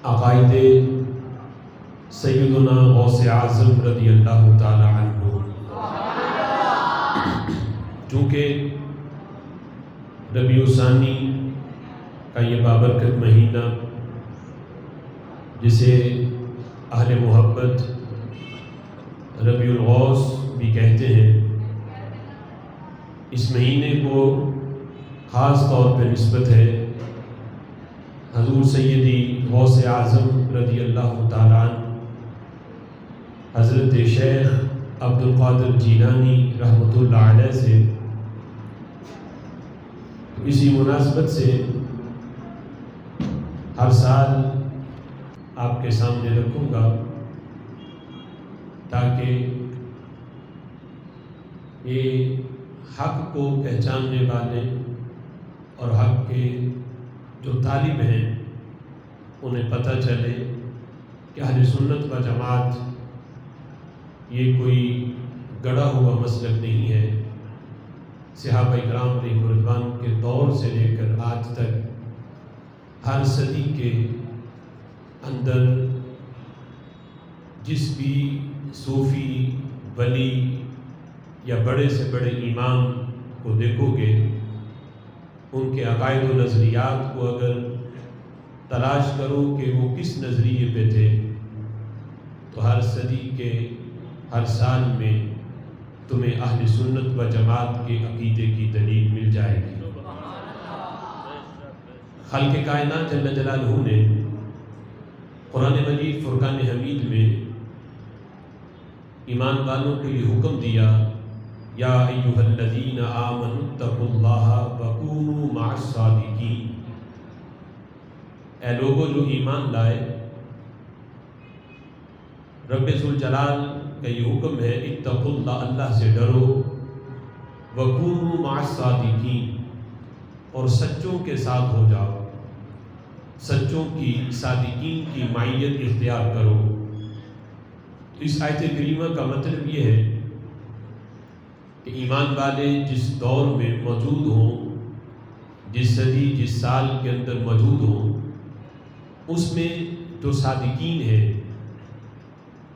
عقائد سیدنا غوث اعظم رضی اللہ تعالی عنہ، چونکہ ربیع الثانی کا یہ بابرکت مہینہ جسے اہل محبت ربیع الغوث بھی کہتے ہیں، اس مہینے کو خاص طور پہ نسبت ہے حضور سیدی غوث اعظم رضی اللہ تعالیٰ عنہ حضرت شیخ عبد القادر جیلانی رحمۃ اللہ علیہ سے۔ اسی مناسبت سے ہر سال آپ کے سامنے رکھوں گا تاکہ یہ حق کو پہچاننے والے اور حق کے جو طالب ہیں انہیں پتہ چلے کہ اہل سنت و جماعت یہ کوئی گڑھا ہوا مسلک نہیں ہے۔ صحابہ کرام علیہم رضوان کے دور سے لے کر آج تک ہر صدی کے اندر جس بھی صوفی ولی یا بڑے سے بڑے امام کو دیکھو گے، ان کے عقائد و نظریات کو اگر تلاش کرو کہ وہ کس نظریے پہ تھے، تو ہر صدی کے ہر سال میں تمہیں اہل سنت و جماعت کے عقیدے کی دلیل مل جائے گی۔ خالق کائنات جل جلالہ نے قرآن مجید فرقان حمید میں ایمان والوں کو یہ حکم دیا، یا ایھا الذین آمنوا اتقوا اللہ وکونوا مع الصادقین، اے لوگو جو ایمان لائے، رب ذوالجلال کا یہ حکم ہے اتقوا اللہ، اللہ سے ڈرو، وکونوا مع الصادقین، اور سچوں کے ساتھ ہو جاؤ، سچوں کی صادقین کی معیت اختیار کرو۔ اس آیت کریمہ کا مطلب یہ ہے کہ ایمان والے جس دور میں موجود ہوں، جس صدی جس سال کے اندر موجود ہوں، اس میں جو صادقین ہیں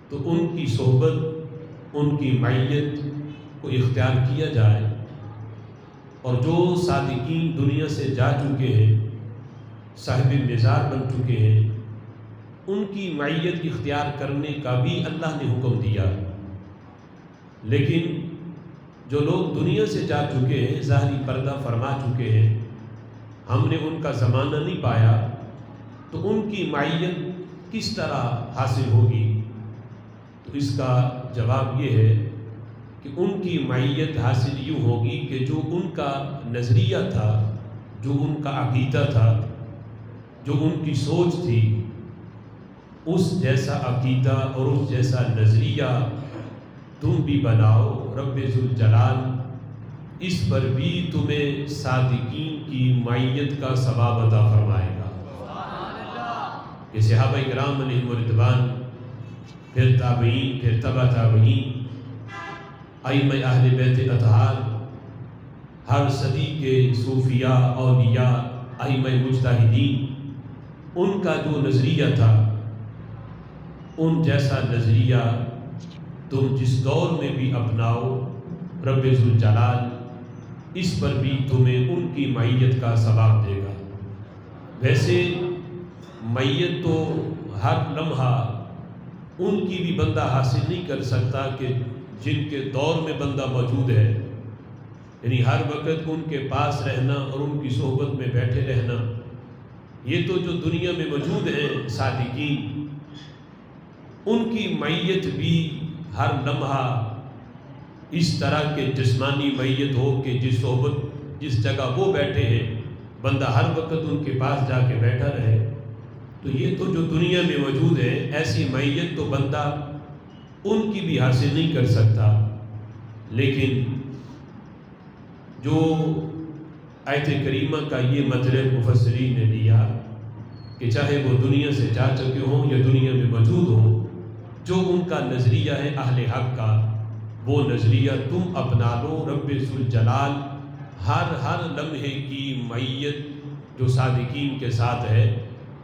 تو ان کی صحبت، ان کی معیت کو اختیار کیا جائے، اور جو صادقین دنیا سے جا چکے ہیں، صاحب مزار بن چکے ہیں، ان کی معیت اختیار کرنے کا بھی اللہ نے حکم دیا۔ لیکن جو لوگ دنیا سے جا چکے ہیں، ظاہری پردہ فرما چکے ہیں، ہم نے ان کا زمانہ نہیں پایا، تو ان کی معیت کس طرح حاصل ہوگی؟ تو اس کا جواب یہ ہے کہ ان کی معیت حاصل یوں ہوگی کہ جو ان کا نظریہ تھا، جو ان کا عقیدہ تھا، جو ان کی سوچ تھی، اس جیسا عقیدہ اور اس جیسا نظریہ تم بھی بناؤ، رب ذوالجلال اس پر بھی تمہیں صادقین کی معیت کا ثواب عطا فرمائے گا۔ کہ صحابہ کرام علیہم رضوان، پھر تابعین، پھر تبع تابعین، ائمہ اہل بیت اطہار، ہر صدی کے صوفیاء، اولیاء، ائمہ مجتہدین، ان کا جو نظریہ تھا، ان جیسا نظریہ تم جس دور میں بھی اپناؤ، رب ذوالجلال اس پر بھی تمہیں ان کی معیت کا ثواب دے گا۔ ویسے معیت تو ہر لمحہ ان کی بھی بندہ حاصل نہیں کر سکتا کہ جن کے دور میں بندہ موجود ہے، یعنی ہر وقت ان کے پاس رہنا اور ان کی صحبت میں بیٹھے رہنا، یہ تو جو دنیا میں موجود ہیں صادقین، ان کی معیت بھی ہر لمحہ اس طرح کے جسمانی معیت ہو کہ جس صحبت، جس جگہ وہ بیٹھے ہیں، بندہ ہر وقت ان کے پاس جا کے بیٹھا رہے، تو یہ تو جو دنیا میں موجود ہے، ایسی معیت تو بندہ ان کی بھی حاصل نہیں کر سکتا۔ لیکن جو آیت کریمہ کا یہ مطلب مفسرین نے لیا کہ چاہے وہ دنیا سے جا چکے ہوں یا دنیا میں موجود ہوں، جو ان کا نظریہ ہے اہل حق کا، وہ نظریہ تم اپنا لو، رب ذوالجلال ہر لمحے کی معیت جو صادقین کے ساتھ ہے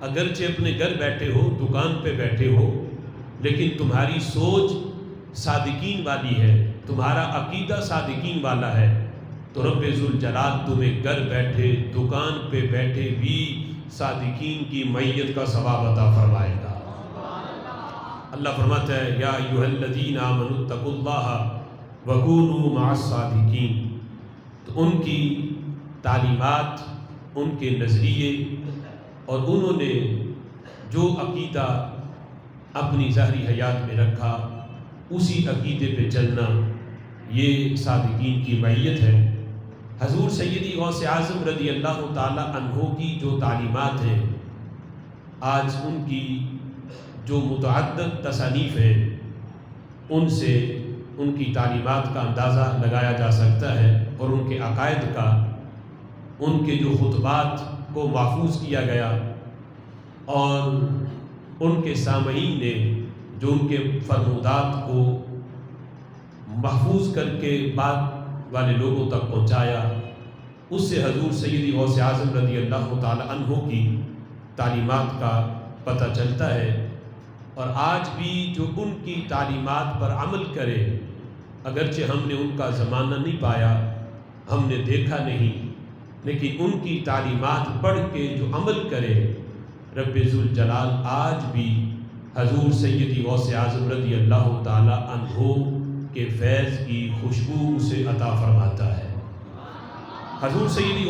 اگرچہ اپنے گھر بیٹھے ہو، دکان پہ بیٹھے ہو، لیکن تمہاری سوچ صادقین والی ہے، تمہارا عقیدہ صادقین والا ہے، تو رب ذوالجلال تمہیں گھر بیٹھے، دکان پہ بیٹھے بھی صادقین کی معیت کا ثواب عطا فرمائے گا۔ اللہ فرماتا ہے یا ایھا الذین آمنوا اتقوا اللہ وکونوا مع الصادقین۔ تو ان کی تعلیمات، ان کے نظریے اور انہوں نے جو عقیدہ اپنی ظاہری حیات میں رکھا، اسی عقیدے پہ چلنا، یہ صادقین کی معیت ہے۔ حضور سیدی غوث اعظم رضی اللہ تعالی عنہ کی جو تعلیمات ہیں، آج ان کی جو متعدد تصانیف ہیں، ان سے ان کی تعلیمات کا اندازہ لگایا جا سکتا ہے، اور ان کے عقائد کا، ان کے جو خطبات کو محفوظ کیا گیا، اور ان کے سامعین نے جو ان کے فرمودات کو محفوظ کر کے بعد والے لوگوں تک پہنچایا، اس سے حضور سیدی غوث اعظم رضی اللہ تعالی عنہ کی تعلیمات کا پتہ چلتا ہے۔ اور آج بھی جو ان کی تعلیمات پر عمل کرے، اگرچہ ہم نے ان کا زمانہ نہیں پایا، ہم نے دیکھا نہیں، لیکن ان کی تعلیمات پڑھ کے جو عمل کرے، رب ذوالجلال آج بھی حضور سیدی غوث اعظم رضی اللہ تعالی عنہ کے فیض کی خوشبو اسے عطا فرماتا ہے۔ حضور سیدی